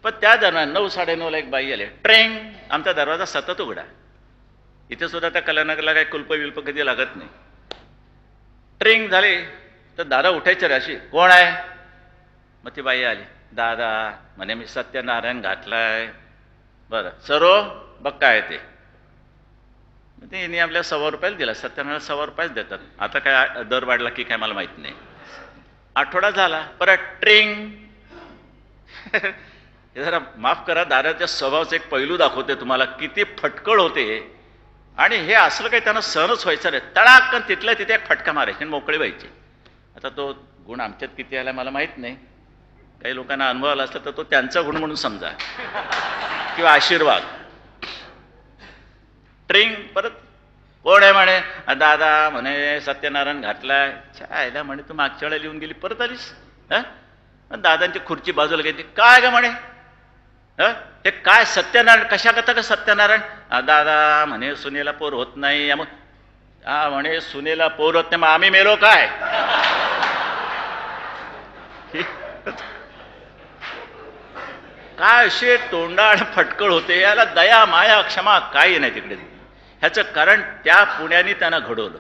पण त्या दरम्यान 9-9:30ला एक बाई आली, ट्रेंग. आमचा दरवाजा सतत उघडा. इथे सुद्धा त्या कलानगरला काही कुलप विल्प कधी लागत नाही. ट्रेंग झाले तर दादा उठायचे रे अशी, कोण आहे? मग ती बाई आली, दादा म्हणे मी सत्यनारायण घातलाय. बरं सरो बघ काय ते. तिने आपल्या ₹100 दिला. सत्यनारायण ₹100 देतात. आता काय दर वाढला की काय मला माहित नाही. आठवडा झाला, परत ट्रिंग. हे जरा माफ करा, दादाच्या स्वभावाचा एक पैलू दाखवते तुम्हाला, किती फटकळ होते. आणि हे असलं काही त्यांना सहनच व्हायचं नाही. तडाकन तिथल्या तिथे एक फटका मारायचे आणि मोकळे व्हायचे. आता तो गुण आमच्यात किती आला मला माहित नाही. काही लोकांना अनुभव आला असला तर तो त्यांचा गुण म्हणून समजा किंवा आशीर्वाद. ट्रिंग. परत कोण आहे म्हणे? दादा म्हणे सत्यनारायण घातलाय. छायला म्हणे तू मागच्या वेळेला लिहून गेली, परत आलीस? दादांची खुर्ची बाजूला घेतली. काय ग म्हणे? ते काय सत्यनारायण कशा करता का सत्यनारायण? दादा म्हणे सुनेला पोर होत नाही. मग म्हणे सुनेला पोर होत नाही, मग आम्ही मेलो काय? काय असे तोंडाळ फटकळ होते. याला दया माया क्षमा काही नाही तिकडे. ह्याचं कारण त्या पुण्याने त्यांना घडवलं.